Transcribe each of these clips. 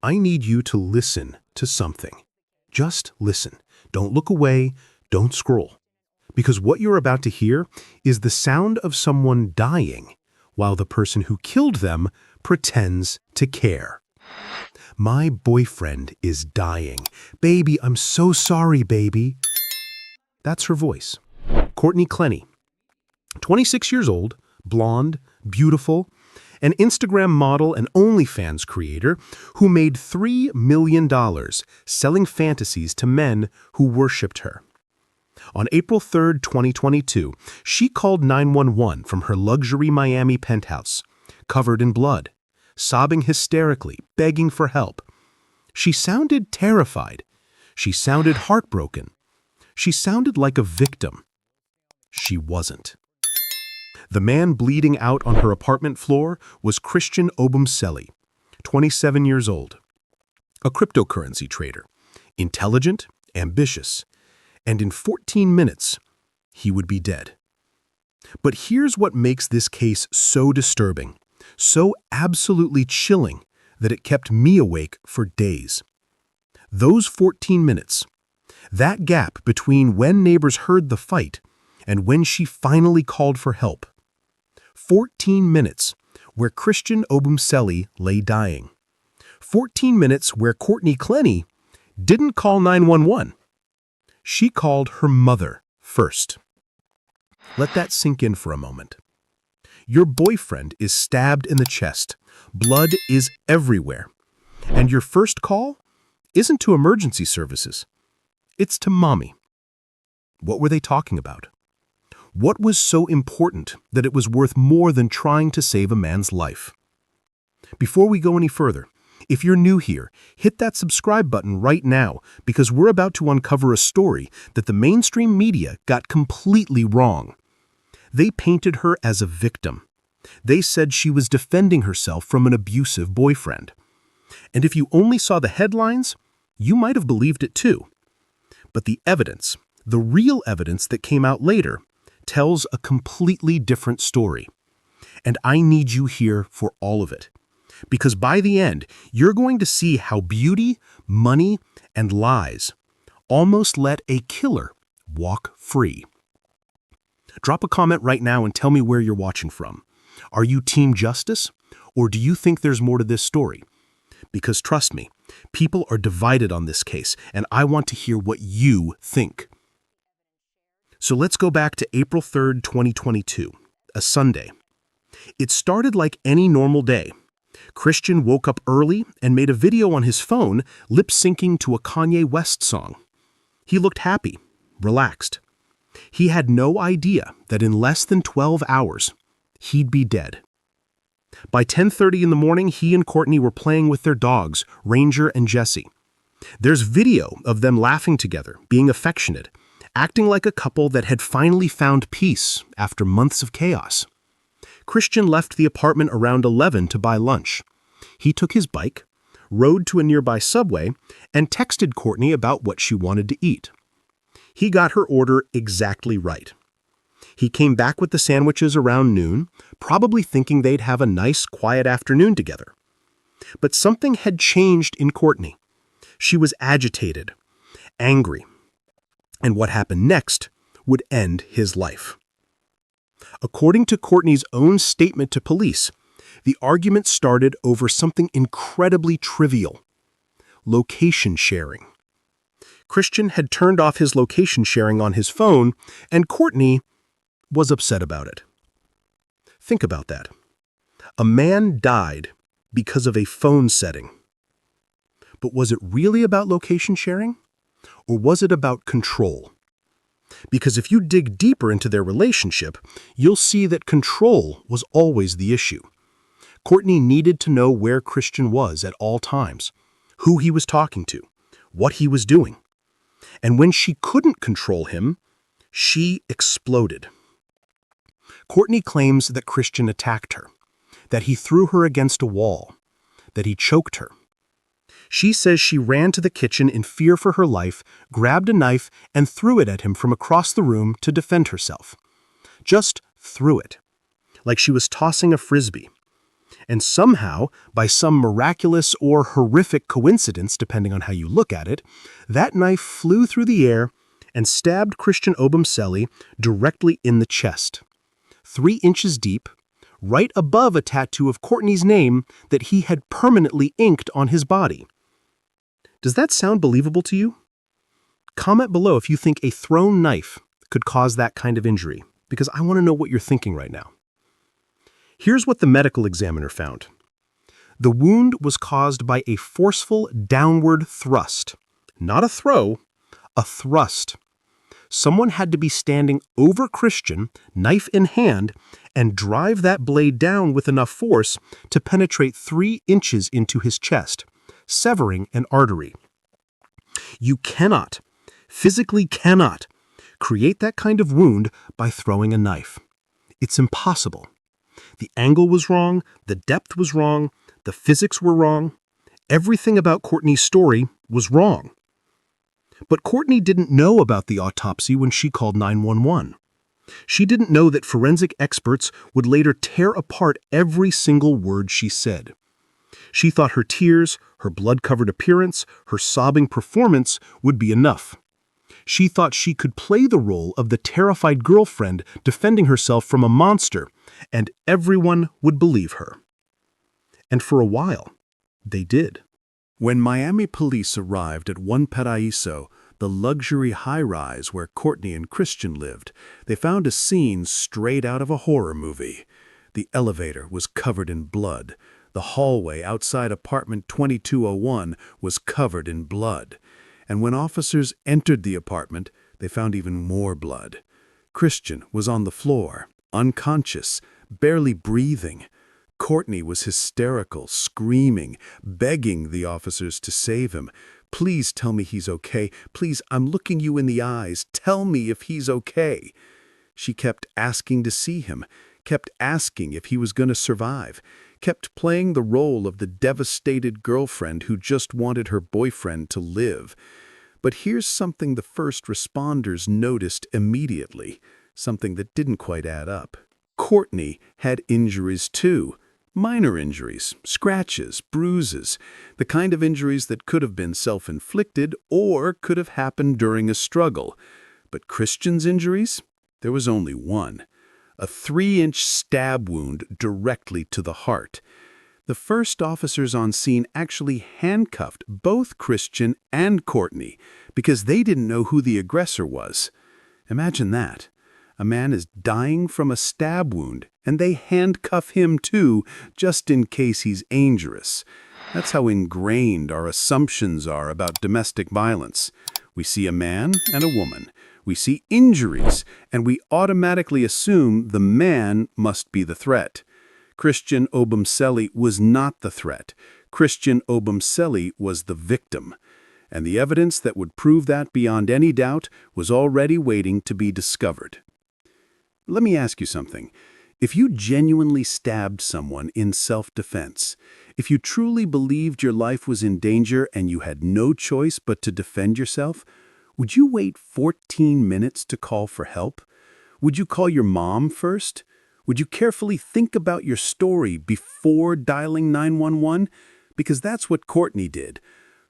I need you to listen to something. Just listen. Don't look away. Don't scroll. Because what you're about to hear is the sound of someone dying while the person who killed them pretends to care. My boyfriend is dying. Baby, I'm so sorry, baby. That's her voice. Courtney Clenney, 26 years old, blonde, beautiful, an Instagram model and OnlyFans creator who made $3 million selling fantasies to men who worshipped her. On April 3, 2022, she called 911 from her luxury Miami penthouse, covered in blood, sobbing hysterically, begging for help. She sounded terrified. She sounded heartbroken. She sounded like a victim. She wasn't. The man bleeding out on her apartment floor was Christian Obumseli, 27 years old, a cryptocurrency trader, intelligent, ambitious, and in 14 minutes, he would be dead. But here's what makes this case so disturbing, so absolutely chilling that it kept me awake for days. Those 14 minutes, that gap between when neighbors heard the fight and when she finally called for help. 14 minutes where Christian Obumseli lay dying. 14 minutes where Courtney Clenney didn't call 911. She called her mother first. Let that sink in for a moment. Your boyfriend is stabbed in the chest. Blood is everywhere. And your first call isn't to emergency services. It's to mommy. What were they talking about? What was so important that it was worth more than trying to save a man's life? Before we go any further, if you're new here, hit that subscribe button right now because we're about to uncover a story that the mainstream media got completely wrong. They painted her as a victim. They said she was defending herself from an abusive boyfriend. And if you only saw the headlines, you might have believed it too. But the evidence, the real evidence that came out later, tells a completely different story. And I need you here for all of it. Because by the end, you're going to see how beauty, money, and lies almost let a killer walk free. Drop a comment right now and tell me where you're watching from. Are you Team Justice, or do you think there's more to this story? Because trust me, people are divided on this case, and I want to hear what you think. So let's go back to April 3rd, 2022, a Sunday. It started like any normal day. Christian woke up early and made a video on his phone lip-syncing to a Kanye West song. He looked happy, relaxed. He had no idea that in less than 12 hours, he'd be dead. By 10:30 in the morning, he and Courtney were playing with their dogs, Ranger and Jesse. There's video of them laughing together, being affectionate, acting like a couple that had finally found peace after months of chaos. Christian left the apartment around 11 to buy lunch. He took his bike, rode to a nearby Subway, and texted Courtney about what she wanted to eat. He got her order exactly right. He came back with the sandwiches around noon, probably thinking they'd have a nice, quiet afternoon together. But something had changed in Courtney. She was agitated, angry, and what happened next would end his life. According to Courtney's own statement to police, the argument started over something incredibly trivial: location sharing. Christian had turned off his location sharing on his phone, and Courtney was upset about it. Think about that. A man died because of a phone setting. But was it really about location sharing? Or was it about control? Because if you dig deeper into their relationship, you'll see that control was always the issue. Courtney needed to know where Christian was at all times, who he was talking to, what he was doing. And when she couldn't control him, she exploded. Courtney claims that Christian attacked her, that he threw her against a wall, that he choked her. She says she ran to the kitchen in fear for her life, grabbed a knife, and threw it at him from across the room to defend herself. Just threw it, like she was tossing a frisbee. And somehow, by some miraculous or horrific coincidence, depending on how you look at it, that knife flew through the air and stabbed Christian Obumseli directly in the chest, 3 inches deep, right above a tattoo of Courtney's name that he had permanently inked on his body. Does that sound believable to you? Comment below if you think a thrown knife could cause that kind of injury, because I want to know what you're thinking right now. Here's what the medical examiner found. The wound was caused by a forceful downward thrust. Not a throw, a thrust. Someone had to be standing over Christian, knife in hand, and drive that blade down with enough force to penetrate 3 inches into his chest, severing an artery. You cannot, physically cannot, create that kind of wound by throwing a knife. It's impossible. The angle was wrong, the depth was wrong, the physics were wrong. Everything about Courtney's story was wrong. But Courtney didn't know about the autopsy when she called 911. She didn't know that forensic experts would later tear apart every single word she said. She thought her tears, her blood-covered appearance, her sobbing performance would be enough. She thought she could play the role of the terrified girlfriend defending herself from a monster, and everyone would believe her. And for a while, they did. When Miami police arrived at One Paraíso, the luxury high-rise where Courtney and Christian lived, they found a scene straight out of a horror movie. The elevator was covered in blood. The hallway outside apartment 2201 was covered in blood. And when officers entered the apartment, they found even more blood. Christian was on the floor, unconscious, barely breathing. Courtney was hysterical, screaming, begging the officers to save him. "Please tell me he's okay. Please, I'm looking you in the eyes. Tell me if he's okay." She kept asking to see him, kept asking if he was going to survive, kept playing the role of the devastated girlfriend who just wanted her boyfriend to live. But here's something the first responders noticed immediately, something that didn't quite add up. Courtney had injuries too. Minor injuries, scratches, bruises, the kind of injuries that could have been self-inflicted or could have happened during a struggle. But Christian's injuries? There was only one. A 3-inch stab wound directly to the heart. The first officers on scene actually handcuffed both Christian and Courtney because they didn't know who the aggressor was. Imagine that. A man is dying from a stab wound, and they handcuff him too, just in case he's dangerous. That's how ingrained our assumptions are about domestic violence. We see a man and a woman. We see injuries, and we automatically assume the man must be the threat. Christian Obumseli was not the threat. Christian Obumseli was the victim. And the evidence that would prove that beyond any doubt was already waiting to be discovered. Let me ask you something. If you genuinely stabbed someone in self-defense, if you truly believed your life was in danger and you had no choice but to defend yourself, would you wait 14 minutes to call for help? Would you call your mom first? Would you carefully think about your story before dialing 911? Because that's what Courtney did.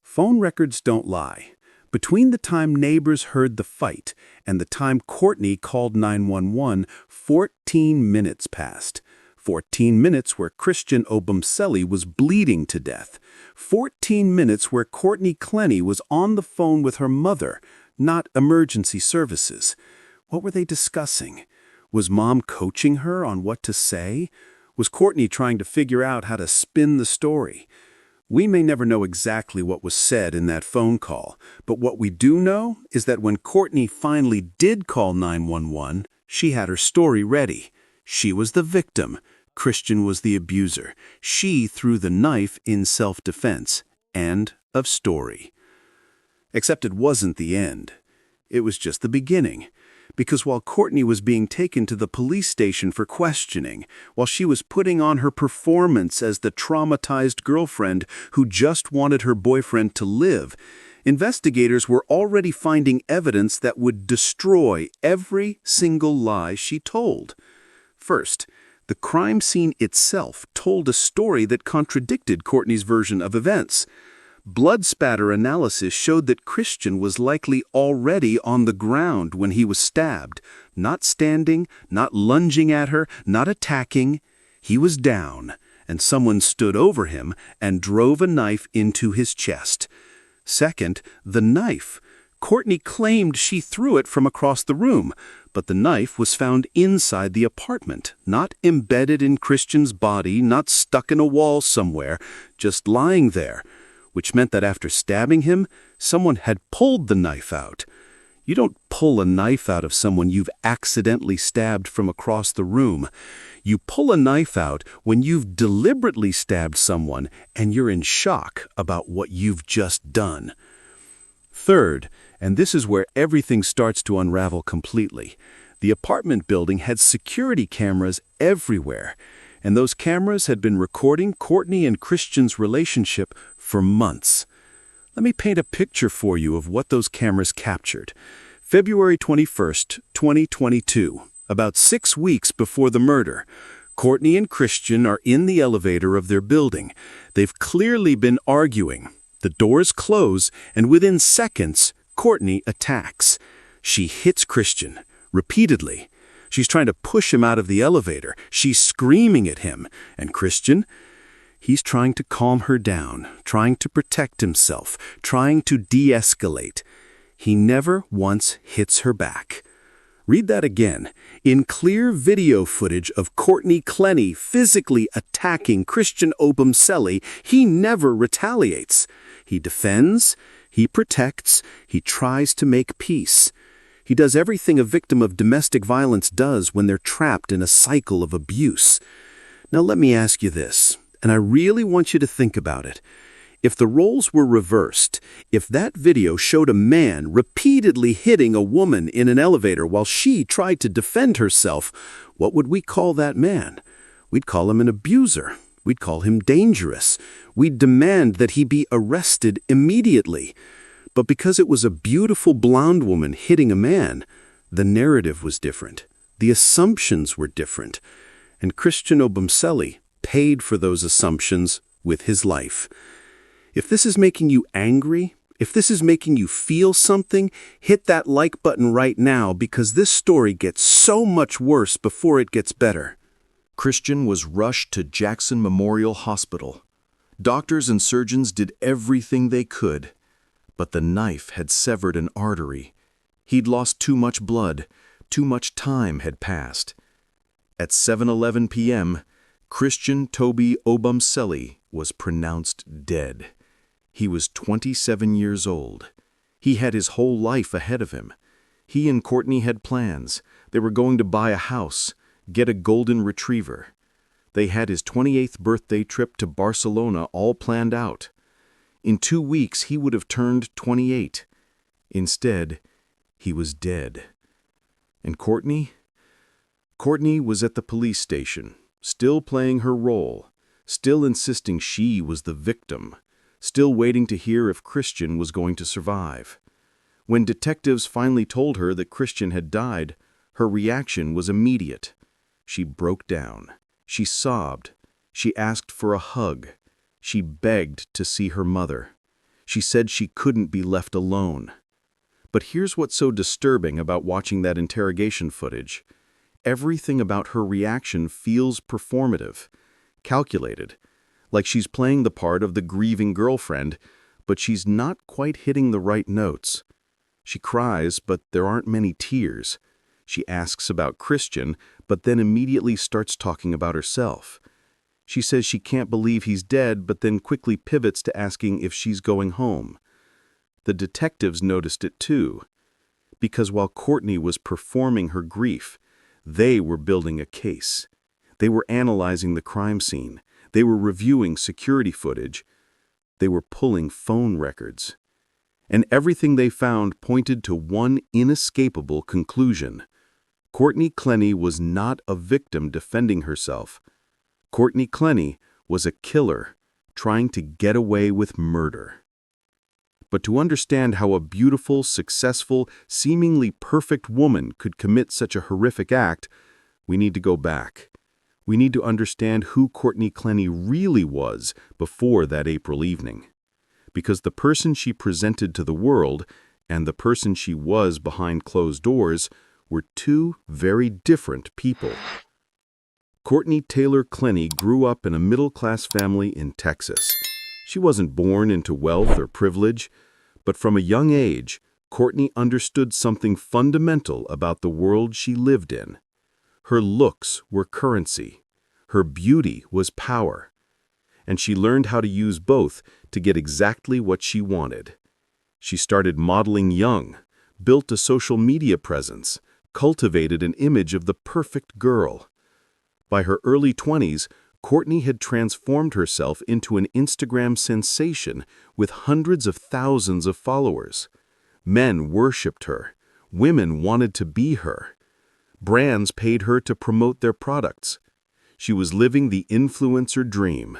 Phone records don't lie. Between the time neighbors heard the fight and the time Courtney called 911, 14 minutes passed. 14 minutes where Christian Obumseli was bleeding to death. 14 minutes where Courtney Clenney was on the phone with her mother, not emergency services. What were they discussing? Was Mom coaching her on what to say? Was Courtney trying to figure out how to spin the story? We may never know exactly what was said in that phone call, but what we do know is that when Courtney finally did call 911, she had her story ready. She was the victim. Christian was the abuser. She threw the knife in self-defense. End of story. Except it wasn't the end. It was just the beginning. Because while Courtney was being taken to the police station for questioning, while she was putting on her performance as the traumatized girlfriend who just wanted her boyfriend to live, investigators were already finding evidence that would destroy every single lie she told. First, The crime scene itself told a story that contradicted Courtney's version of events. Blood spatter analysis showed that Christian was likely already on the ground when he was stabbed, not standing, not lunging at her, not attacking. He was down, and someone stood over him and drove a knife into his chest. Second, the knife. Courtney claimed she threw it from across the room, but the knife was found inside the apartment, not embedded in Christian's body, not stuck in a wall somewhere, just lying there, which meant that after stabbing him, someone had pulled the knife out. You don't pull a knife out of someone you've accidentally stabbed from across the room. You pull a knife out when you've deliberately stabbed someone and you're in shock about what you've just done. Third, and this is where everything starts to unravel completely, the apartment building had security cameras everywhere, and those cameras had been recording Courtney and Christian's relationship for months. Let me paint a picture for you of what those cameras captured. February 21st, 2022, about 6 weeks before the murder, Courtney and Christian are in the elevator of their building. They've clearly been arguing. The doors close, and within seconds, Courtney attacks. She hits Christian, repeatedly. She's trying to push him out of the elevator. She's screaming at him. And Christian? He's trying to calm her down, trying to protect himself, trying to de-escalate. He never once hits her back. Read that again. In clear video footage of Courtney Clenney physically attacking Christian Obumseli, he never retaliates. He defends, he protects, he tries to make peace. He does everything a victim of domestic violence does when they're trapped in a cycle of abuse. Now let me ask you this, and I really want you to think about it. If the roles were reversed, if that video showed a man repeatedly hitting a woman in an elevator while she tried to defend herself, what would we call that man? We'd call him an abuser. We'd call him dangerous. We'd demand that he be arrested immediately. But because it was a beautiful blonde woman hitting a man, the narrative was different. The assumptions were different. And Christian Obumseli paid for those assumptions with his life. If this is making you angry, if this is making you feel something, hit that like button right now because this story gets so much worse before it gets better. Christian was rushed to Jackson Memorial Hospital. Doctors and surgeons did everything they could, but the knife had severed an artery. He'd lost too much blood. Too much time had passed. At 7:11 p.m., Christian Toby Obumseli was pronounced dead. He was 27 years old. He had his whole life ahead of him. He and Courtney had plans. They were going to buy a house, get a golden retriever. They had his 28th birthday trip to Barcelona all planned out. In 2 weeks, he would have turned 28. Instead, he was dead. And Courtney? Courtney was at the police station, still playing her role, still insisting she was the victim, still waiting to hear if Christian was going to survive. When detectives finally told her that Christian had died, her reaction was immediate. She broke down. She sobbed. She asked for a hug. She begged to see her mother. She said she couldn't be left alone. But here's what's so disturbing about watching that interrogation footage. Everything about her reaction feels performative, calculated, like she's playing the part of the grieving girlfriend, but she's not quite hitting the right notes. She cries, but there aren't many tears. She asks about Christian, but then immediately starts talking about herself. She says she can't believe he's dead, but then quickly pivots to asking if she's going home. The detectives noticed it too, because while Courtney was performing her grief, they were building a case. They were analyzing the crime scene. They were reviewing security footage. They were pulling phone records. And everything they found pointed to one inescapable conclusion. Courtney Clenney was not a victim defending herself. Courtney Clenney was a killer trying to get away with murder. But to understand how a beautiful, successful, seemingly perfect woman could commit such a horrific act, we need to go back. we need to understand who Courtney Clenney really was before that April evening. Because the person she presented to the world and the person she was behind closed doors were two very different people. Courtney Taylor Clenney grew up in a middle-class family in Texas. She wasn't born into wealth or privilege, but from a young age, Courtney understood something fundamental about the world she lived in. Her looks were currency. Her beauty was power. And she learned how to use both to get exactly what she wanted. She started modeling young, built a social media presence, cultivated an image of the perfect girl. By her early 20s, Courtney had transformed herself into an Instagram sensation with hundreds of thousands of followers. Men worshipped her. Women wanted to be her. Brands paid her to promote their products. She was living the influencer dream.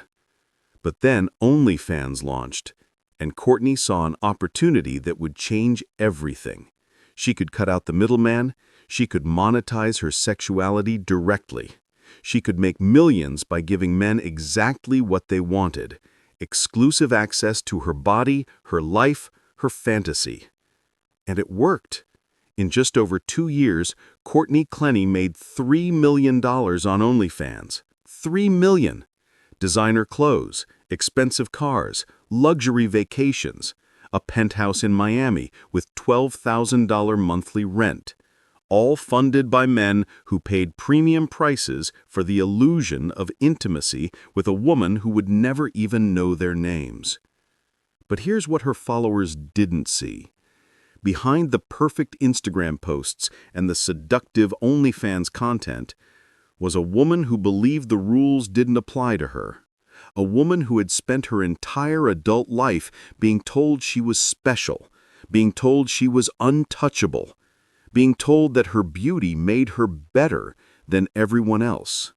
But then OnlyFans launched, and Courtney saw an opportunity that would change everything. She could cut out the middleman. She could monetize her sexuality directly. She could make millions by giving men exactly what they wanted: exclusive access to her body, her life, her fantasy. And it worked. In just over 2 years, Courtney Clenney made $3 million on OnlyFans. $3 million. Designer clothes, expensive cars, luxury vacations, a penthouse in Miami with $12,000 monthly rent. All funded by men who paid premium prices for the illusion of intimacy with a woman who would never even know their names. But here's what her followers didn't see. Behind the perfect Instagram posts and the seductive OnlyFans content was a woman who believed the rules didn't apply to her. A woman who had spent her entire adult life being told she was special, being told she was untouchable, being told that her beauty made her better than everyone else.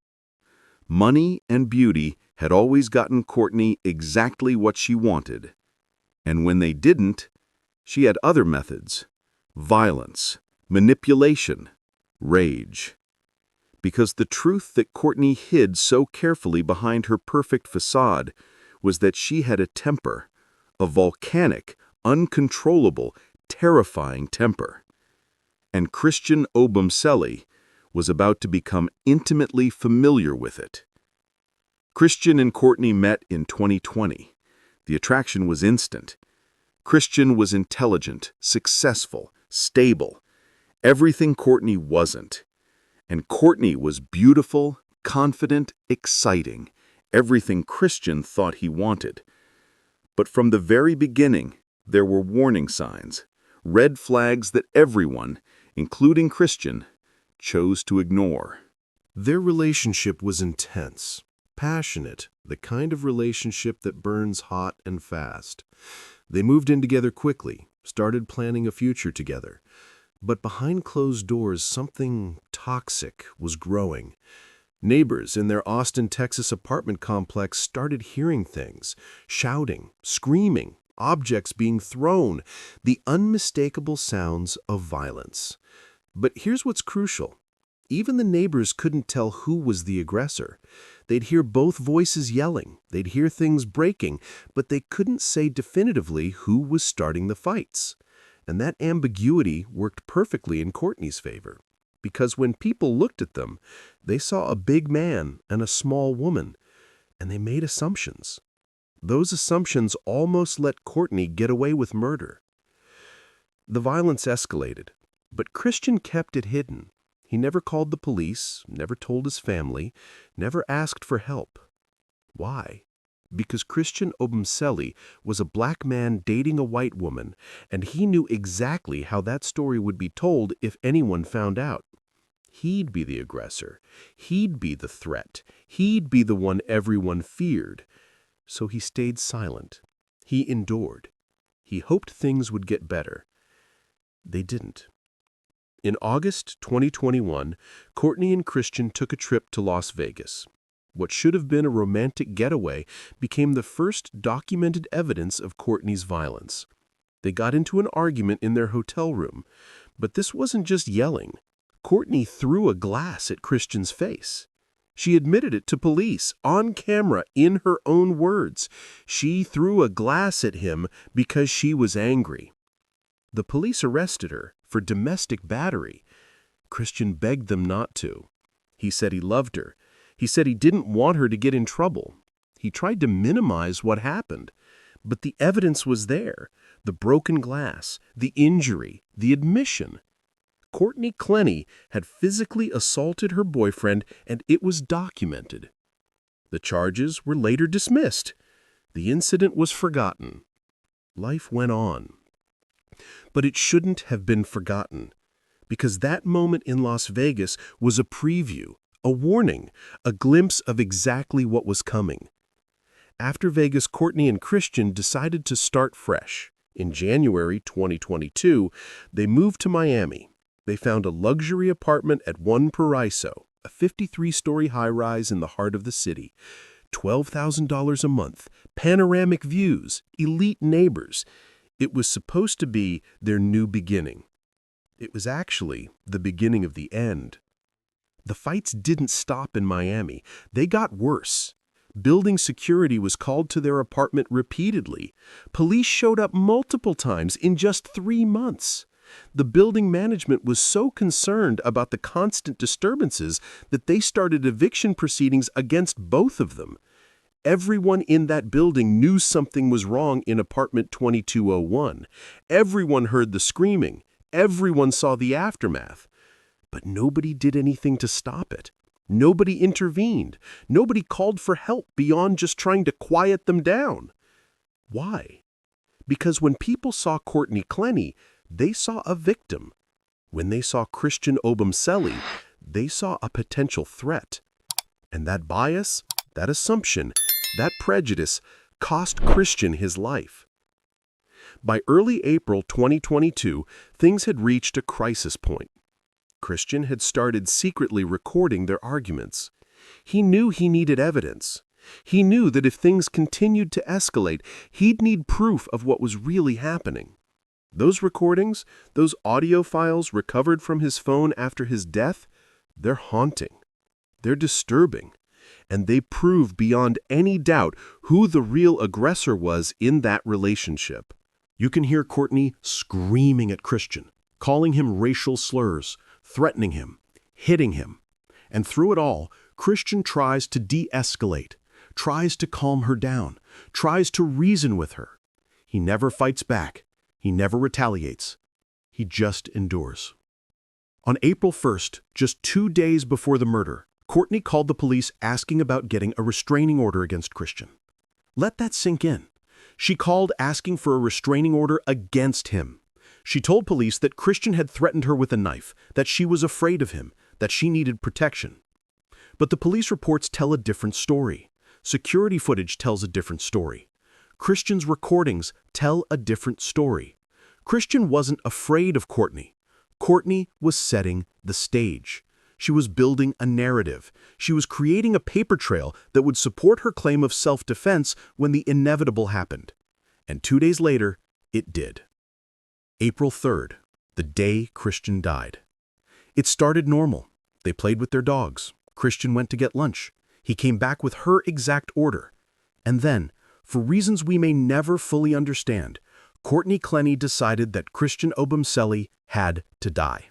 Money and beauty had always gotten Courtney exactly what she wanted. And when they didn't, she had other methods: violence, manipulation, rage. Because the truth that Courtney hid so carefully behind her perfect facade was that she had a temper, a volcanic, uncontrollable, terrifying temper. And Christian Obumseli was about to become intimately familiar with it. Christian and Courtney met in 2020. The attraction was instant. Christian was intelligent, successful, stable, everything Courtney wasn't. And Courtney was beautiful, confident, exciting, everything Christian thought he wanted. But from the very beginning, there were warning signs, red flags that everyone, including Christian, chose to ignore. Their relationship was intense, passionate, the kind of relationship that burns hot and fast. They moved in together quickly, started planning a future together. But behind closed doors, something toxic was growing. Neighbors in their Austin, Texas apartment complex started hearing things, shouting, screaming, objects being thrown, the unmistakable sounds of violence. But here's what's crucial. Even the neighbors couldn't tell who was the aggressor. They'd hear both voices yelling, they'd hear things breaking, but they couldn't say definitively who was starting the fights. And that ambiguity worked perfectly in Courtney's favor, because when people looked at them, they saw a big man and a small woman, and they made assumptions. Those assumptions almost let Courtney get away with murder. The violence escalated, but Christian kept it hidden. He never called the police, never told his family, never asked for help. Why? Because Christian Obumseli was a black man dating a white woman, and he knew exactly how that story would be told if anyone found out. He'd be the aggressor. He'd be the threat. He'd be the one everyone feared. So he stayed silent. He endured. He hoped things would get better. They didn't. In August 2021, Courtney and Christian took a trip to Las Vegas. What should have been a romantic getaway became the first documented evidence of Courtney's violence. They got into an argument in their hotel room, but this wasn't just yelling. Courtney threw a glass at Christian's face. She admitted it to police, on camera, in her own words. She threw a glass at him because she was angry. The police arrested her for domestic battery. Christian begged them not to. He said he loved her. He said he didn't want her to get in trouble. He tried to minimize what happened. But the evidence was there. The broken glass, the injury, the admission. Courtney Clenney had physically assaulted her boyfriend, and it was documented. The charges were later dismissed. The incident was forgotten. Life went on. But it shouldn't have been forgotten, because that moment in Las Vegas was a preview, a warning, a glimpse of exactly what was coming. After Vegas, Courtney and Christian decided to start fresh. In January 2022, they moved to Miami. They found a luxury apartment at One Paraiso, a 53-story high-rise in the heart of the city. $12,000 a month, panoramic views, elite neighbors. It was supposed to be their new beginning. It was actually the beginning of the end. The fights didn't stop in Miami. They got worse. Building security was called to their apartment repeatedly. Police showed up multiple times in just 3 months. The building management was so concerned about the constant disturbances that they started eviction proceedings against both of them. Everyone in that building knew something was wrong in apartment 2201. Everyone heard the screaming. Everyone saw the aftermath. But nobody did anything to stop it. Nobody intervened. Nobody called for help beyond just trying to quiet them down. Why? Because when people saw Courtney Clenney, they saw a victim. When they saw Christian Obumseli, they saw a potential threat. And that bias, that assumption, that prejudice cost Christian his life. By early April 2022, things had reached a crisis point. Christian had started secretly recording their arguments. He knew he needed evidence. He knew that if things continued to escalate, he'd need proof of what was really happening. Those recordings, those audio files recovered from his phone after his death, they're haunting. They're disturbing. And they prove beyond any doubt who the real aggressor was in that relationship. You can hear Courtney screaming at Christian, calling him racial slurs, threatening him, hitting him. And through it all, Christian tries to de-escalate, tries to calm her down, tries to reason with her. He never fights back. He never retaliates. He just endures. On April 1st, just 2 days before the murder, Courtney called the police asking about getting a restraining order against Christian. Let that sink in. She called asking for a restraining order against him. She told police that Christian had threatened her with a knife, that she was afraid of him, that she needed protection. But the police reports tell a different story. Security footage tells a different story. Christian's recordings tell a different story. Christian wasn't afraid of Courtney. Courtney was setting the stage. She was building a narrative. She was creating a paper trail that would support her claim of self-defense when the inevitable happened. And 2 days later, it did. April 3rd, the day Christian died. It started normal. They played with their dogs. Christian went to get lunch. He came back with her exact order. And then, for reasons we may never fully understand, Courtney Clenney decided that Christian Obumseli had to die.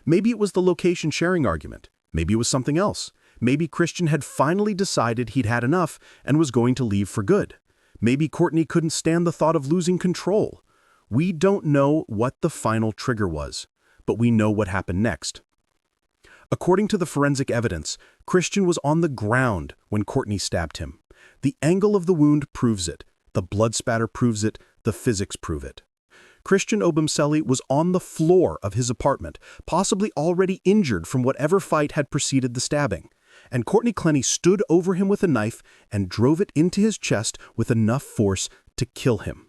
Maybe it was the location sharing argument. Maybe it was something else. Maybe Christian had finally decided he'd had enough and was going to leave for good. Maybe Courtney couldn't stand the thought of losing control. We don't know what the final trigger was, but we know what happened next. According to the forensic evidence, Christian was on the ground when Courtney stabbed him. The angle of the wound proves it. The blood spatter proves it. The physics prove it. Christian Obumseli was on the floor of his apartment, possibly already injured from whatever fight had preceded the stabbing. And Courtney Clenney stood over him with a knife and drove it into his chest with enough force to kill him.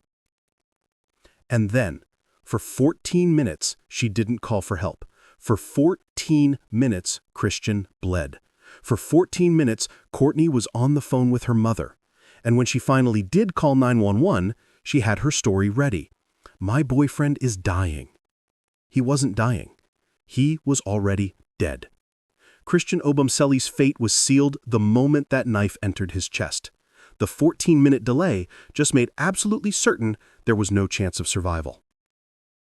And then, for 14 minutes, she didn't call for help. For 14 minutes, Christian bled. For 14 minutes, Courtney was on the phone with her mother. And when she finally did call 911, she had her story ready. My boyfriend is dying. He wasn't dying. He was already dead. Christian Obumseli's fate was sealed the moment that knife entered his chest. The 14-minute delay just made absolutely certain there was no chance of survival.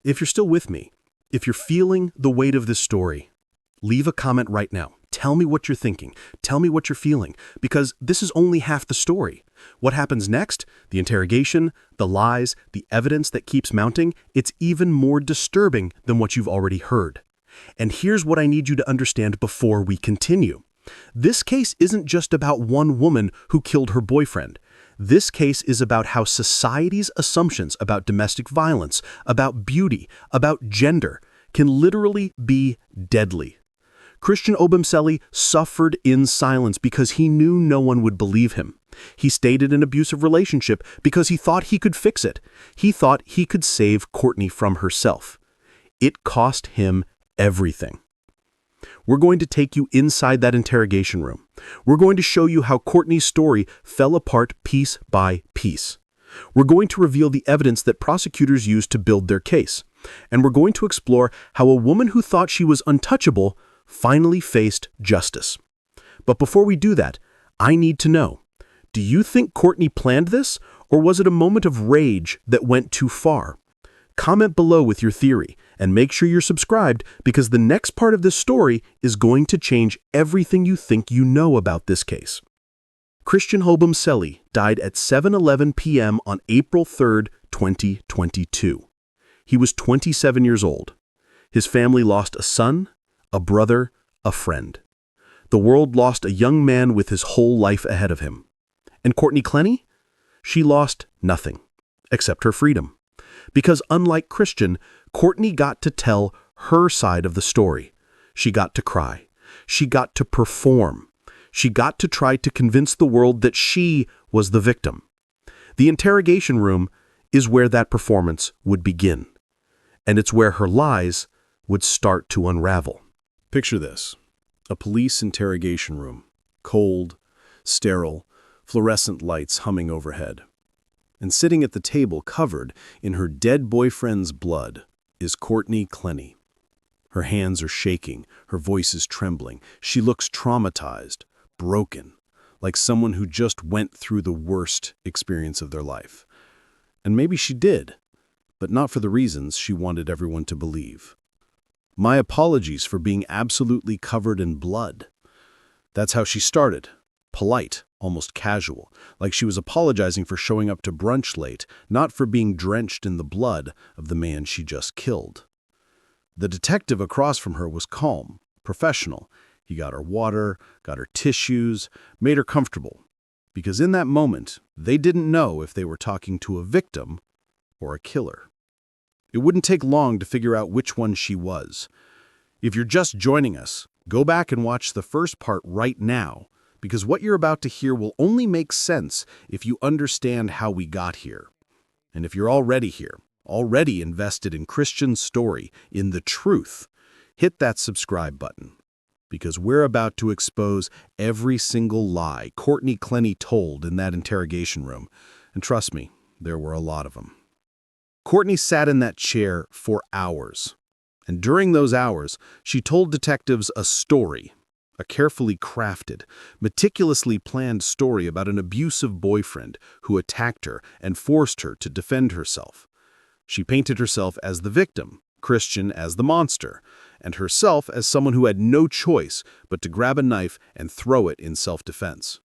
If you're still with me, if you're feeling the weight of this story, leave a comment right now. Tell me what you're thinking. Tell me what you're feeling, because this is only half the story. What happens next, the interrogation, the lies, the evidence that keeps mounting, it's even more disturbing than what you've already heard. And here's what I need you to understand before we continue. This case isn't just about one woman who killed her boyfriend. This case is about how society's assumptions about domestic violence, about beauty, about gender, can literally be deadly. Christian Obumseli suffered in silence because he knew no one would believe him. He stayed in an abusive relationship because he thought he could fix it. He thought he could save Courtney from herself. It cost him everything. We're going to take you inside that interrogation room. We're going to show you how Courtney's story fell apart piece by piece. We're going to reveal the evidence that prosecutors used to build their case. And we're going to explore how a woman who thought she was untouchable finally faced justice. But before we do that, I need to know, do you think Courtney planned this, or was it a moment of rage that went too far? Comment below with your theory, and make sure you're subscribed, because the next part of this story is going to change everything you think you know about this case. Christian Obumseli died at 7:11 p.m. on April 3, 2022. He was 27 years old. His family lost a son, a brother, a friend. The world lost a young man with his whole life ahead of him. And Courtney Clenney? She lost nothing, except her freedom. Because unlike Christian, Courtney got to tell her side of the story. She got to cry. She got to perform. She got to try to convince the world that she was the victim. The interrogation room is where that performance would begin. And it's where her lies would start to unravel. Picture this: a police interrogation room, cold, sterile, fluorescent lights humming overhead. And sitting at the table covered in her dead boyfriend's blood is Courtney Clenney. Her hands are shaking, her voice is trembling. She looks traumatized, broken, like someone who just went through the worst experience of their life. And maybe she did, but not for the reasons she wanted everyone to believe. My apologies for being absolutely covered in blood. That's how she started. Polite, almost casual, like she was apologizing for showing up to brunch late, not for being drenched in the blood of the man she just killed. The detective across from her was calm, professional. He got her water, got her tissues, made her comfortable. Because in that moment, they didn't know if they were talking to a victim or a killer. It wouldn't take long to figure out which one she was. If you're just joining us, go back and watch the first part right now, because what you're about to hear will only make sense if you understand how we got here. And if you're already here, already invested in Christian's story, in the truth, hit that subscribe button. Because we're about to expose every single lie Courtney Clenney told in that interrogation room. And trust me, there were a lot of them. Courtney sat in that chair for hours. And during those hours, she told detectives a story, a carefully crafted, meticulously planned story about an abusive boyfriend who attacked her and forced her to defend herself. She painted herself as the victim, Christian as the monster, and herself as someone who had no choice but to grab a knife and throw it in self-defense.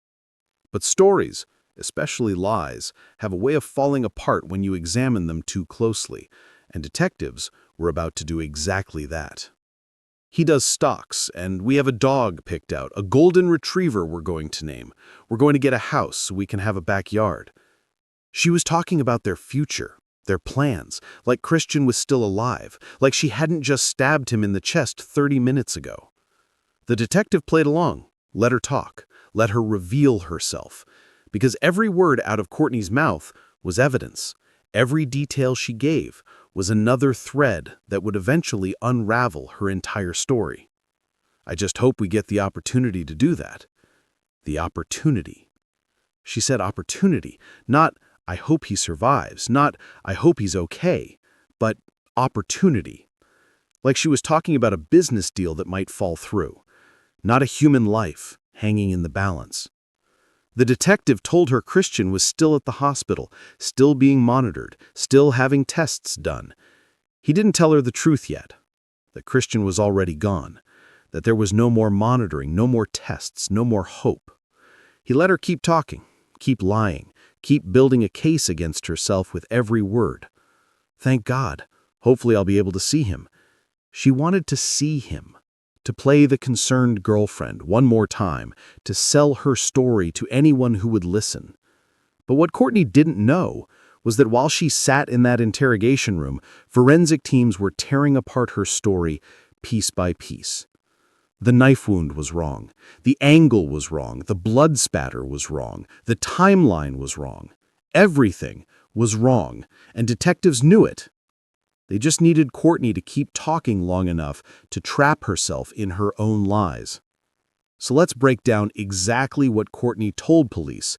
But stories, especially lies, have a way of falling apart when you examine them too closely, and detectives were about to do exactly that. He does stocks, and we have a dog picked out, a golden retriever we're going to name. We're going to get a house so we can have a backyard. She was talking about their future, their plans, like Christian was still alive, like she hadn't just stabbed him in the chest 30 minutes ago. The detective played along, let her talk, let her reveal herself, because every word out of Courtney's mouth was evidence. Every detail she gave was another thread that would eventually unravel her entire story. I just hope we get the opportunity to do that. The opportunity. She said opportunity, not I hope he survives, not I hope he's okay, but opportunity. Like she was talking about a business deal that might fall through. not a human life hanging in the balance. The detective told her Christian was still at the hospital, still being monitored, still having tests done. He didn't tell her the truth yet, that Christian was already gone, that there was no more monitoring, no more tests, no more hope. He let her keep talking, keep lying, keep building a case against herself with every word. Thank God. Hopefully I'll be able to see him. She wanted to see him, to play the concerned girlfriend one more time, to sell her story to anyone who would listen. But what Courtney didn't know was that while she sat in that interrogation room, forensic teams were tearing apart her story piece by piece. The knife wound was wrong. The angle was wrong. The blood spatter was wrong. The timeline was wrong. Everything was wrong, and detectives knew it. They just needed Courtney to keep talking long enough to trap herself in her own lies. So let's break down exactly what Courtney told police,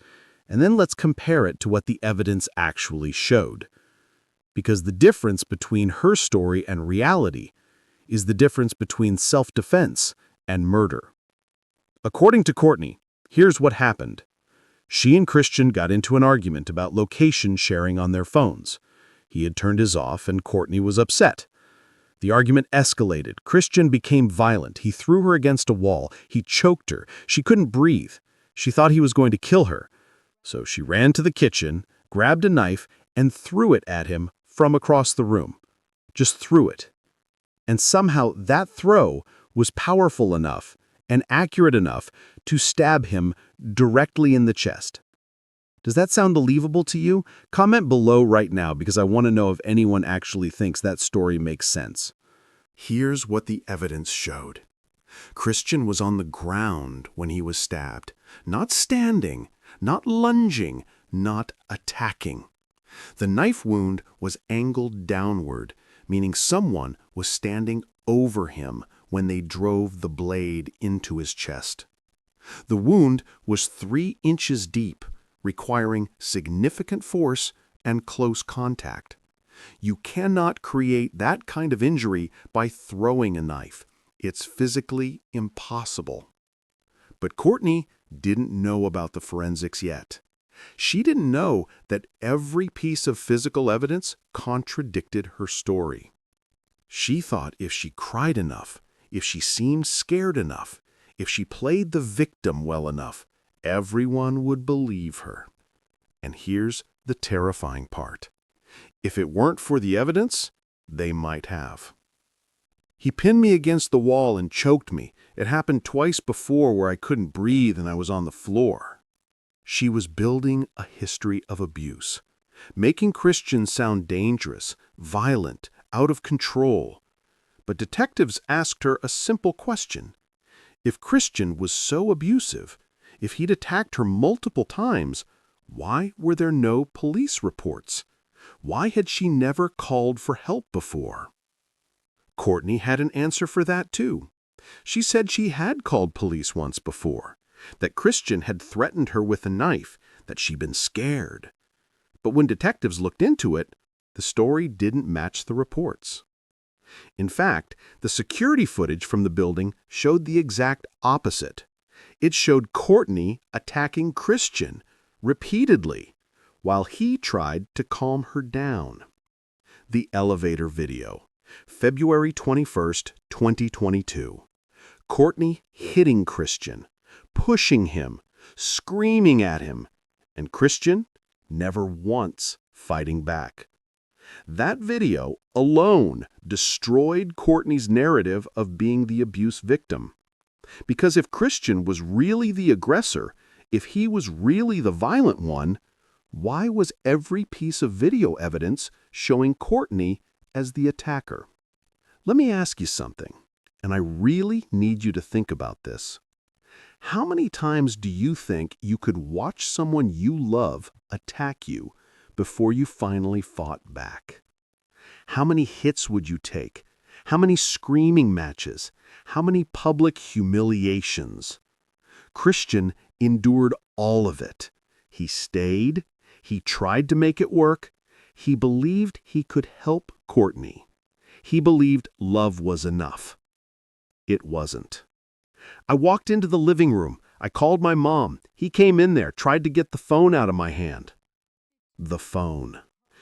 and then let's compare it to what the evidence actually showed. Because the difference between her story and reality is the difference between self-defense and murder. According to Courtney, here's what happened. She and Christian got into an argument about location sharing on their phones. He had turned his off, and Courtney was upset. The argument escalated. Christian became violent. He threw her against a wall. He choked her. She couldn't breathe. She thought he was going to kill her. So she ran to the kitchen, grabbed a knife, and threw it at him from across the room. Just threw it. And somehow that throw was powerful enough and accurate enough to stab him directly in the chest. Does that sound believable to you? Comment below right now because I want to know if anyone actually thinks that story makes sense. Here's what the evidence showed. Christian was on the ground when he was stabbed, not standing, not lunging, not attacking. The knife wound was angled downward, meaning someone was standing over him when they drove the blade into his chest. The wound was 3 inches deep, requiring significant force and close contact. You cannot create that kind of injury by throwing a knife. It's physically impossible. But Courtney didn't know about the forensics yet. She didn't know that every piece of physical evidence contradicted her story. She thought if she cried enough, if she seemed scared enough, if she played the victim well enough, everyone would believe her. And here's the terrifying part. If it weren't for the evidence, they might have. He pinned me against the wall and choked me. It happened twice before where I couldn't breathe and I was on the floor. She was building a history of abuse, making Christian sound dangerous, violent, out of control. But detectives asked her a simple question. If Christian was so abusive, if he'd attacked her multiple times, why were there no police reports? Why had she never called for help before? Courtney had an answer for that too. She said she had called police once before, that Christian had threatened her with a knife, that she'd been scared. But when detectives looked into it, the story didn't match the reports. In fact, the security footage from the building showed the exact opposite. It showed Courtney attacking Christian repeatedly, while he tried to calm her down. The elevator video, February 21st, 2022. Courtney hitting Christian, pushing him, screaming at him, and Christian never once fighting back. That video alone destroyed Courtney's narrative of being the abuse victim. Because if Christian was really the aggressor, if he was really the violent one, why was every piece of video evidence showing Courtney as the attacker? Let me ask you something, and I really need you to think about this. How many times do you think you could watch someone you love attack you before you finally fought back? How many hits would you take? How many screaming matches? How many public humiliations? Christian endured all of it. He stayed. He tried to make it work. He believed he could help Courtney. He believed love was enough. It wasn't. I walked into the living room. I called my mom. He came in there, tried to get the phone out of my hand. The phone.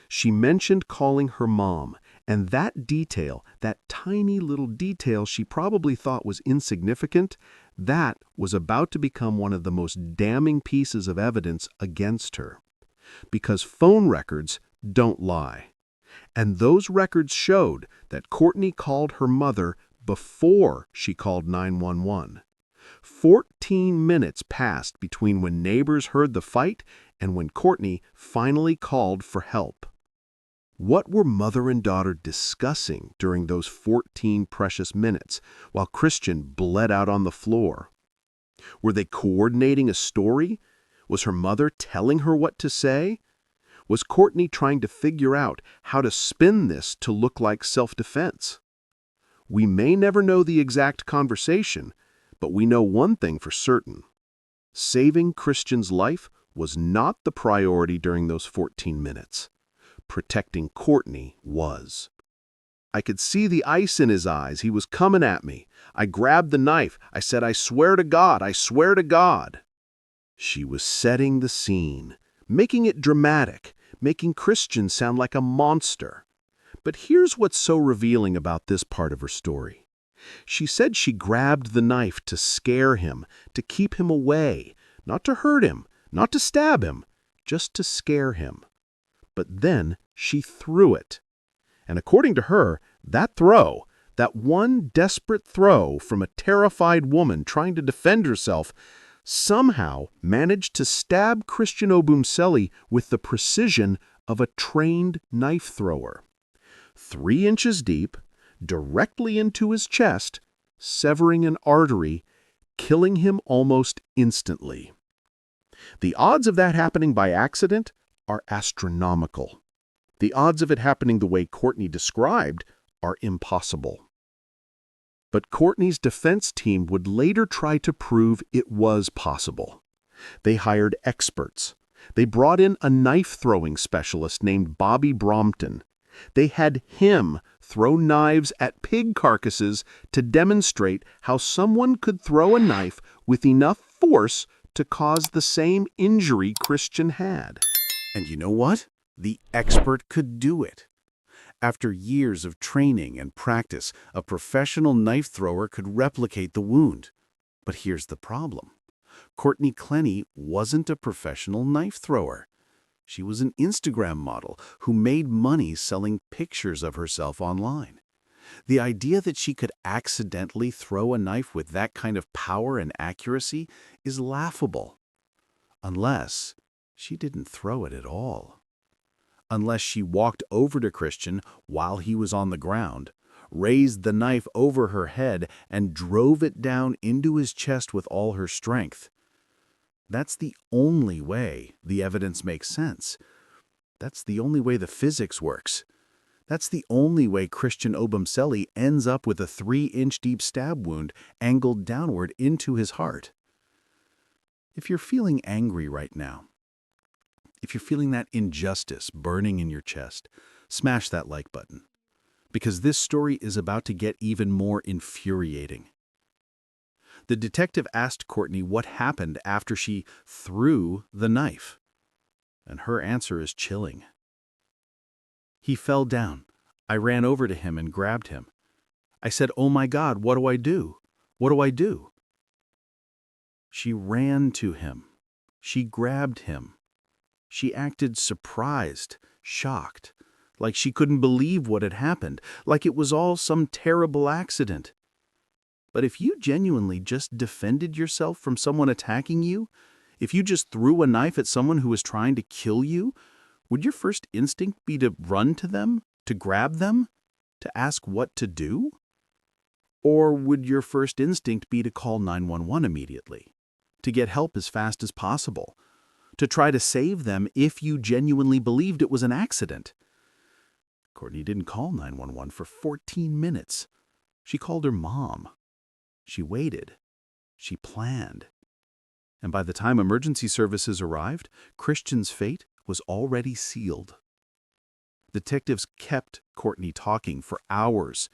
She mentioned calling her mom, and that detail, that tiny little detail she probably thought was insignificant, that was about to become one of the most damning pieces of evidence against her. Because phone records don't lie. And those records showed that Courtney called her mother before she called 911. 14 minutes passed between when neighbors heard the fight and when Courtney finally called for help. What were mother and daughter discussing during those 14 precious minutes while Christian bled out on the floor? Were they coordinating a story? Was her mother telling her what to say? Was Courtney trying to figure out how to spin this to look like self-defense? We may never know the exact conversation, but we know one thing for certain. Saving Christian's life was not the priority during those 14 minutes. Protecting Courtney was. I could see the ice in his eyes. He was coming at me. I grabbed the knife. I said, "I swear to God, I swear to God." She was setting the scene, making it dramatic, making Christian sound like a monster. But here's what's so revealing about this part of her story. She said she grabbed the knife to scare him, to keep him away, not to hurt him, not to stab him, just to scare him. But then she threw it. And according to her, that throw, that one desperate throw from a terrified woman trying to defend herself, somehow managed to stab Christian Obumseli with the precision of a trained knife thrower. 3 inches deep, directly into his chest, severing an artery, killing him almost instantly. The odds of that happening by accident are astronomical. The odds of it happening the way Courtney described are impossible. But Courtney's defense team would later try to prove it was possible. They hired experts. They brought in a knife-throwing specialist named Bobby Brompton. They had him throw knives at pig carcasses to demonstrate how someone could throw a knife with enough force to cause the same injury Christian had. And you know what? The expert could do it. After years of training and practice, a professional knife thrower could replicate the wound. But here's the problem. Courtney Clenney wasn't a professional knife thrower. She was an Instagram model who made money selling pictures of herself online. The idea that she could accidentally throw a knife with that kind of power and accuracy is laughable. Unless she didn't throw it at all. Unless she walked over to Christian while he was on the ground, raised the knife over her head, and drove it down into his chest with all her strength. That's the only way the evidence makes sense. That's the only way the physics works. That's the only way Christian Obumseli ends up with a 3-inch deep stab wound angled downward into his heart. If you're feeling angry right now, if you're feeling that injustice burning in your chest, smash that like button. Because this story is about to get even more infuriating. The detective asked Courtney what happened after she threw the knife. And her answer is chilling. He fell down. I ran over to him and grabbed him. I said, "Oh my God, what do I do? What do I do?" She ran to him. She grabbed him. She acted surprised, shocked, like she couldn't believe what had happened, like it was all some terrible accident. But if you genuinely just defended yourself from someone attacking you, if you just threw a knife at someone who was trying to kill you, would your first instinct be to run to them, to grab them, to ask what to do? Or would your first instinct be to call 911 immediately, to get help as fast as possible, to try to save them if you genuinely believed it was an accident? Courtney didn't call 911 for 14 minutes. She called her mom. She waited. She planned. And by the time emergency services arrived, Christian's fate was already sealed. Detectives kept Courtney talking for hours.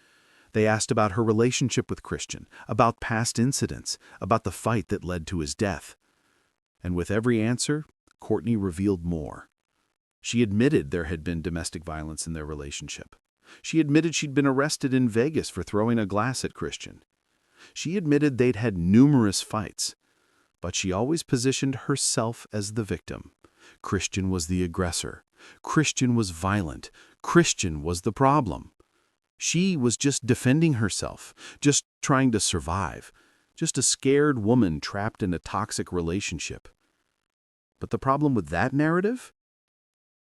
They asked about her relationship with Christian, about past incidents, about the fight that led to his death. And with every answer, Courtney revealed more. She admitted there had been domestic violence in their relationship. She admitted she'd been arrested in Vegas for throwing a glass at Christian. She admitted they'd had numerous fights, but she always positioned herself as the victim. Christian was the aggressor. Christian was violent. Christian was the problem. She was just defending herself, just trying to survive, just a scared woman trapped in a toxic relationship. But the problem with that narrative?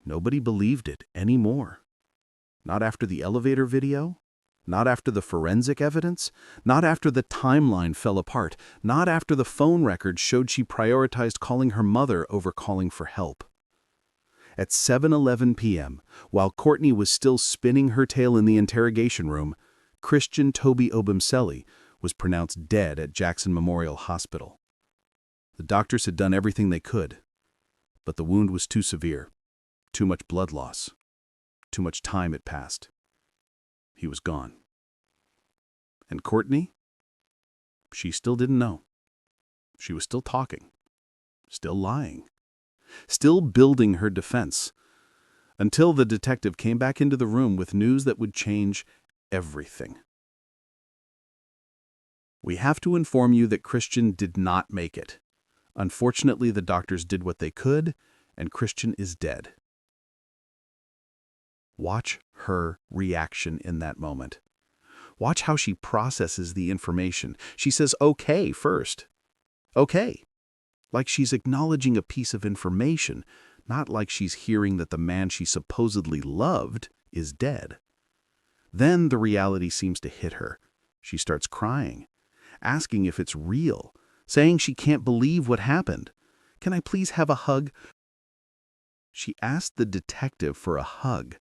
Nobody believed it anymore. Not after the elevator video, not after the forensic evidence, not after the timeline fell apart, not after the phone records showed she prioritized calling her mother over calling for help. At 7:11 p.m., while Courtney was still spinning her tale in the interrogation room, Christian Obumseli was pronounced dead at Jackson Memorial Hospital. The doctors had done everything they could, but the wound was too severe, too much blood loss, too much time had passed. He was gone. And Courtney? She still didn't know. She was still talking, still lying, still building her defense, until the detective came back into the room with news that would change everything. We have to inform you that Christian did not make it. Unfortunately, the doctors did what they could, and Christian is dead. Watch her reaction in that moment. Watch how she processes the information. She says, okay, first. Okay. Like she's acknowledging a piece of information, not like she's hearing that the man she supposedly loved is dead. Then the reality seems to hit her. She starts crying, asking if it's real, saying she can't believe what happened. Can I please have a hug? She asked the detective for a hug,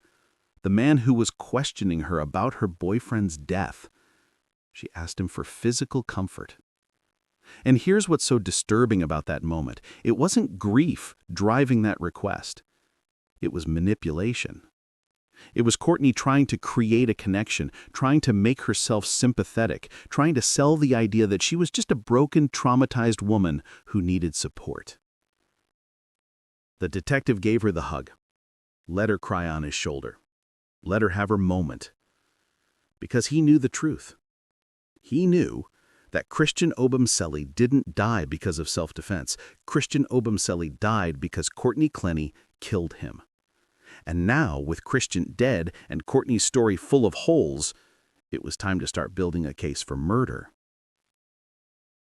the man who was questioning her about her boyfriend's death. She asked him for physical comfort. And here's what's so disturbing about that moment. It wasn't grief driving that request. It was manipulation. It was Courtney trying to create a connection, trying to make herself sympathetic, trying to sell the idea that she was just a broken, traumatized woman who needed support. The detective gave her the hug, let her cry on his shoulder, let her have her moment. Because he knew the truth. He knew that Christian Obumseli didn't die because of self-defense. Christian Obumseli died because Courtney Clenney killed him. And now, with Christian dead and Courtney's story full of holes, it was time to start building a case for murder.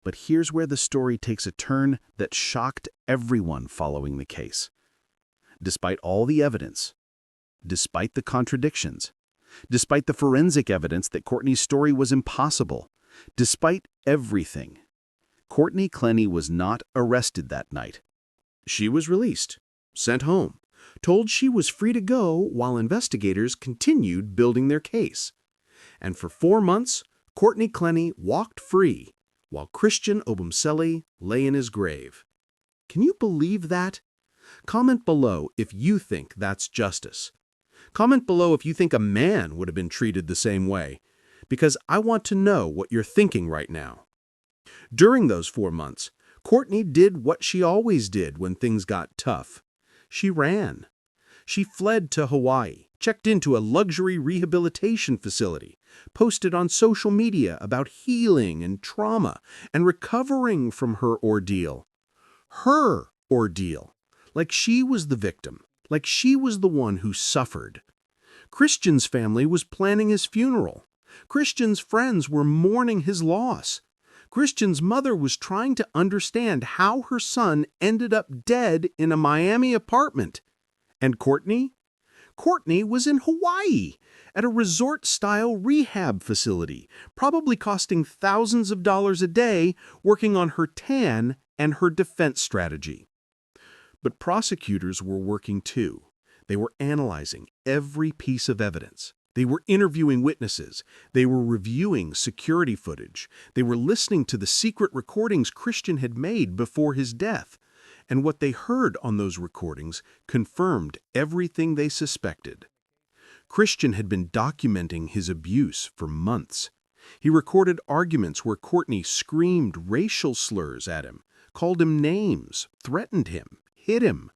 But here's where the story takes a turn that shocked everyone following the case. Despite all the evidence, despite the contradictions, despite the forensic evidence that Courtney's story was impossible, despite everything, Courtney Clenney was not arrested that night. She was released, sent home, told she was free to go while investigators continued building their case. And for 4 months, Courtney Clenney walked free while Christian Obumseli lay in his grave. Can you believe that? Comment below if you think that's justice. Comment below if you think a man would have been treated the same way, because I want to know what you're thinking right now. During those 4 months, Courtney did what she always did when things got tough. She ran. She fled to Hawaii, checked into a luxury rehabilitation facility, posted on social media about healing and trauma and recovering from her ordeal. Her ordeal. Like she was the victim, like she was the one who suffered. Christian's family was planning his funeral. Christian's friends were mourning his loss. Christian's mother was trying to understand how her son ended up dead in a Miami apartment. And Courtney? Courtney was in Hawaii, at a resort-style rehab facility, probably costing thousands of dollars a day, working on her tan and her defense strategy. But prosecutors were working too. They were analyzing every piece of evidence. They were interviewing witnesses. They were reviewing security footage. They were listening to the secret recordings Christian had made before his death. And what they heard on those recordings confirmed everything they suspected. Christian had been documenting his abuse for months. He recorded arguments where Courtney screamed racial slurs at him, called him names, threatened him, hit him.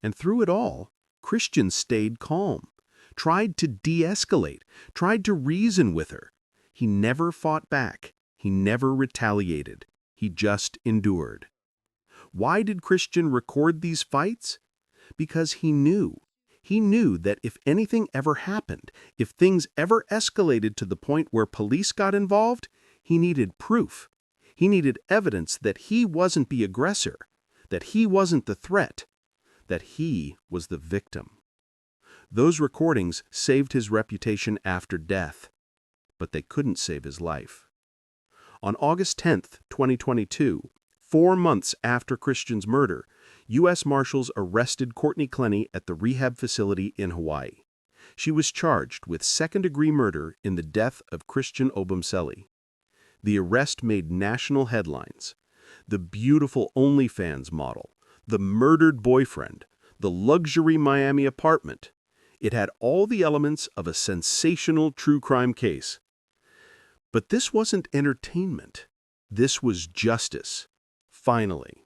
And through it all, Christian stayed calm, tried to de-escalate, tried to reason with her. He never fought back. He never retaliated. He just endured. Why did Christian record these fights? Because he knew. He knew that if anything ever happened, if things ever escalated to the point where police got involved, he needed proof. He needed evidence that he wasn't the aggressor, that he wasn't the threat, that he was the victim. Those recordings saved his reputation after death, but they couldn't save his life. On August 10, 2022, 4 months after Christian's murder, U.S. Marshals arrested Courtney Clenney at the rehab facility in Hawaii. She was charged with second-degree murder in the death of Christian Obumseli. The arrest made national headlines. The beautiful OnlyFans model, the murdered boyfriend, the luxury Miami apartment. It had all the elements of a sensational true crime case. But this wasn't entertainment. This was justice. Finally.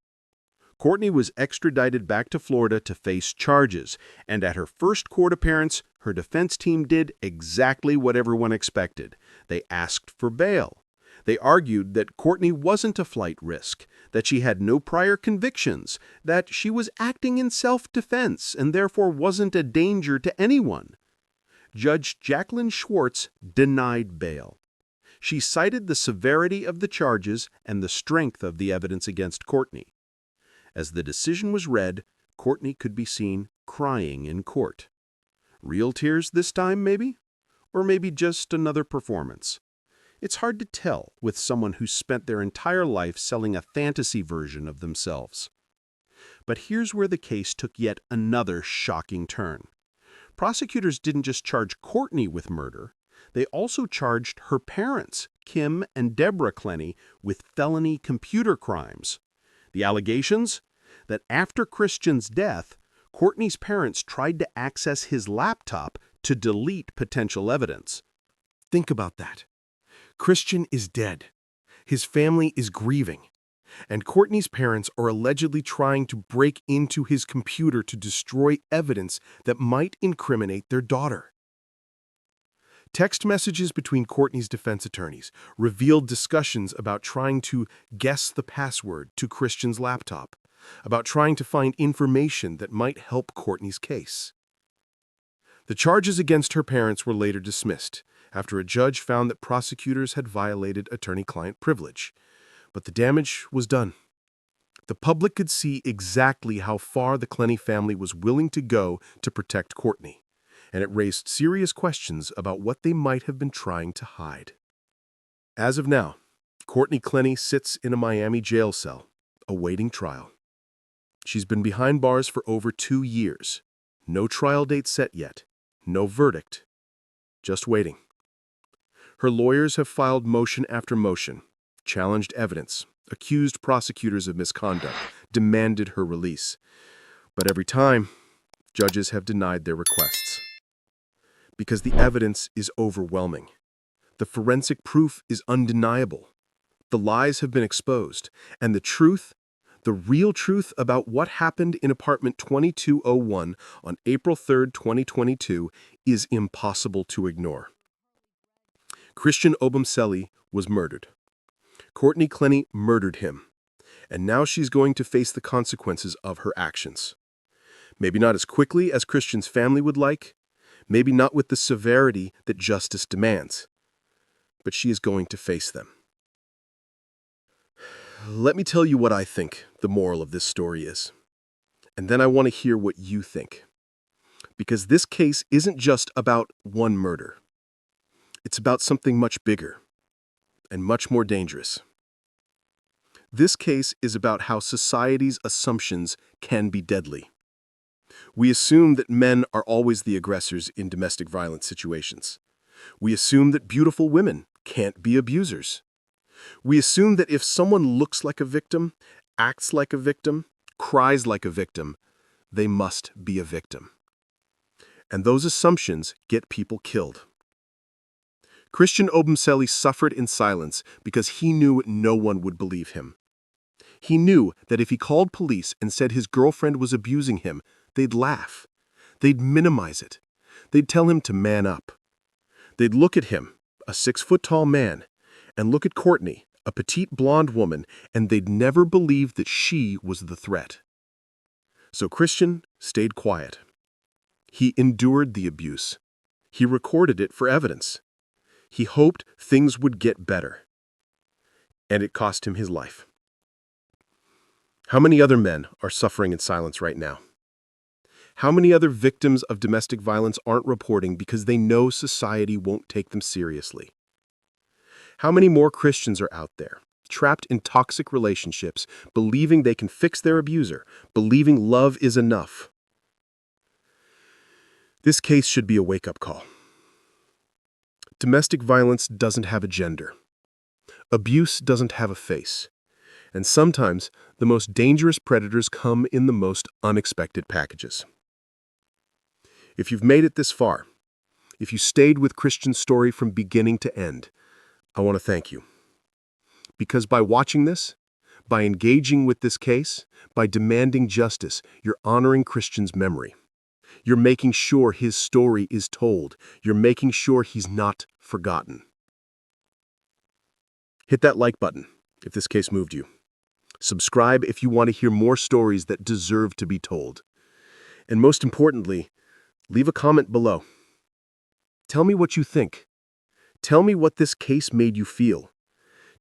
Courtney was extradited back to Florida to face charges, and at her first court appearance, her defense team did exactly what everyone expected. They asked for bail. They argued that Courtney wasn't a flight risk, that she had no prior convictions, that she was acting in self-defense and therefore wasn't a danger to anyone. Judge Jacqueline Schwartz denied bail. She cited the severity of the charges and the strength of the evidence against Courtney. As the decision was read, Courtney could be seen crying in court. Real tears this time, maybe? Or maybe just another performance? It's hard to tell with someone who spent their entire life selling a fantasy version of themselves. But here's where the case took yet another shocking turn. Prosecutors didn't just charge Courtney with murder. They also charged her parents, Kim and Deborah Clenney, with felony computer crimes. The allegations? That after Christian's death, Courtney's parents tried to access his laptop to delete potential evidence. Think about that. Christian is dead. His family is grieving. And Courtney's parents are allegedly trying to break into his computer to destroy evidence that might incriminate their daughter. Text messages between Courtney's defense attorneys revealed discussions about trying to guess the password to Christian's laptop, about trying to find information that might help Courtney's case. The charges against her parents were later dismissed after a judge found that prosecutors had violated attorney-client privilege. But the damage was done. The public could see exactly how far the Clenney family was willing to go to protect Courtney, and it raised serious questions about what they might have been trying to hide. As of now, Courtney Clenney sits in a Miami jail cell, awaiting trial. She's been behind bars for over 2 years. No trial date set yet. No verdict. Just waiting. Her lawyers have filed motion after motion, challenged evidence, accused prosecutors of misconduct, demanded her release. But every time, judges have denied their requests. Because the evidence is overwhelming. The forensic proof is undeniable. The lies have been exposed, and the truth, the real truth about what happened in apartment 2201 on April 3, 2022, is impossible to ignore. Christian Obumseli was murdered. Courtney Clenney murdered him, and now she's going to face the consequences of her actions. Maybe not as quickly as Christian's family would like, maybe not with the severity that justice demands, but she is going to face them. Let me tell you what I think the moral of this story is, and then I want to hear what you think. Because this case isn't just about one murder. It's about something much bigger and much more dangerous. This case is about how society's assumptions can be deadly. We assume that men are always the aggressors in domestic violence situations. We assume that beautiful women can't be abusers. We assume that if someone looks like a victim, acts like a victim, cries like a victim, they must be a victim. And those assumptions get people killed. Christian Obumseli suffered in silence because he knew no one would believe him. He knew that if he called police and said his girlfriend was abusing him, they'd laugh. They'd minimize it. They'd tell him to man up. They'd look at him, a 6-foot-tall man, and look at Courtney, a petite blonde woman, and they'd never believe that she was the threat. So Christian stayed quiet. He endured the abuse. He recorded it for evidence. He hoped things would get better. And it cost him his life. How many other men are suffering in silence right now? How many other victims of domestic violence aren't reporting because they know society won't take them seriously? How many more Christians are out there, trapped in toxic relationships, believing they can fix their abuser, believing love is enough? This case should be a wake-up call. Domestic violence doesn't have a gender. Abuse doesn't have a face. And sometimes the most dangerous predators come in the most unexpected packages. If you've made it this far, if you stayed with Christian's story from beginning to end, I want to thank you. Because by watching this, by engaging with this case, by demanding justice, you're honoring Christian's memory. You're making sure his story is told. You're making sure he's not forgotten. Hit that like button if this case moved you. Subscribe if you want to hear more stories that deserve to be told. And most importantly, leave a comment below. Tell me what you think. Tell me what this case made you feel.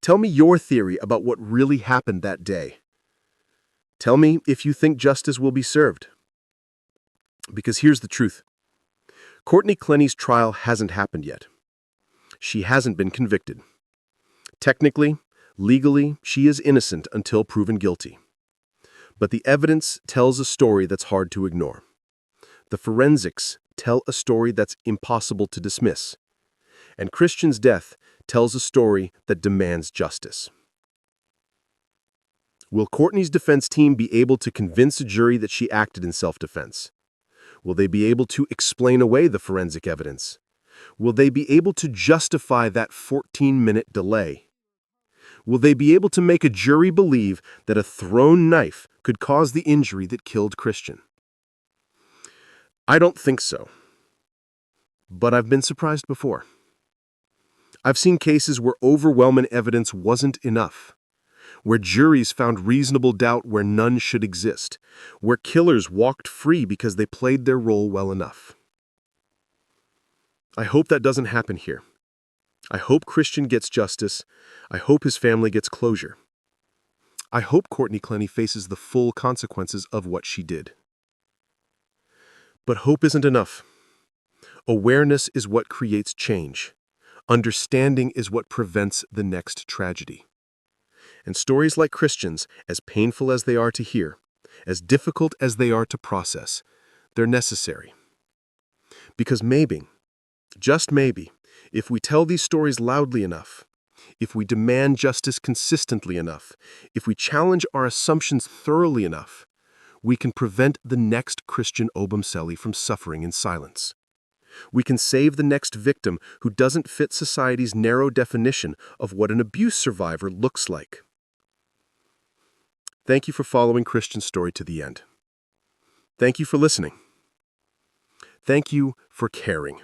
Tell me your theory about what really happened that day. Tell me if you think justice will be served. Because here's the truth. Courtney Clenney's trial hasn't happened yet. She hasn't been convicted. Technically, legally, she is innocent until proven guilty. But the evidence tells a story that's hard to ignore. The forensics tell a story that's impossible to dismiss. And Christian's death tells a story that demands justice. Will Courtney's defense team be able to convince a jury that she acted in self-defense? Will they be able to explain away the forensic evidence? Will they be able to justify that 14-minute delay? Will they be able to make a jury believe that a thrown knife could cause the injury that killed Christian? I don't think so. But I've been surprised before. I've seen cases where overwhelming evidence wasn't enough, where juries found reasonable doubt where none should exist, where killers walked free because they played their role well enough. I hope that doesn't happen here. I hope Christian gets justice. I hope his family gets closure. I hope Courtney Clenney faces the full consequences of what she did. But hope isn't enough. Awareness is what creates change. Understanding is what prevents the next tragedy. And stories like Christian's, as painful as they are to hear, as difficult as they are to process, they're necessary. Because maybe, just maybe, if we tell these stories loudly enough, if we demand justice consistently enough, if we challenge our assumptions thoroughly enough, we can prevent the next Christian Obumseli from suffering in silence. We can save the next victim who doesn't fit society's narrow definition of what an abuse survivor looks like. Thank you for following Christian's story to the end. Thank you for listening. Thank you for caring.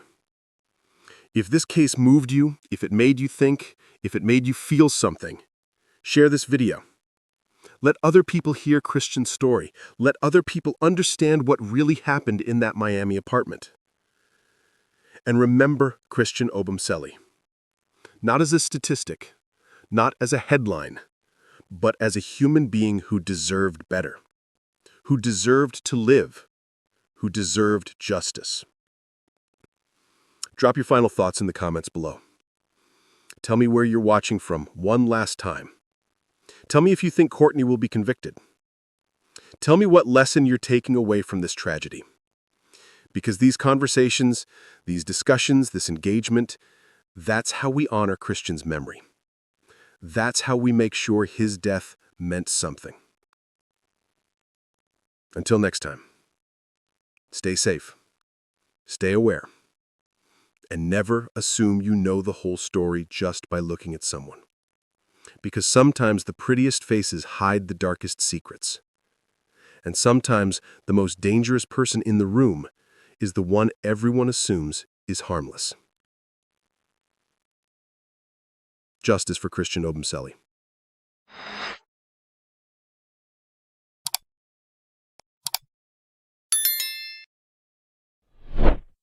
If this case moved you, if it made you think, if it made you feel something, share this video. Let other people hear Christian's story. Let other people understand what really happened in that Miami apartment. And remember Christian Obumseli. Not as a statistic, not as a headline, but as a human being who deserved better, who deserved to live, who deserved justice. Drop your final thoughts in the comments below. Tell me where you're watching from one last time. Tell me if you think Courtney will be convicted. Tell me what lesson you're taking away from this tragedy. Because these conversations, these discussions, this engagement, that's how we honor Christian's memory. That's how we make sure his death meant something. Until next time, stay safe, Stay aware. And never assume you know the whole story just by looking at someone. Because sometimes the prettiest faces hide the darkest secrets. And sometimes the most dangerous person in the room is the one everyone assumes is harmless. Justice for Christian Obumseli.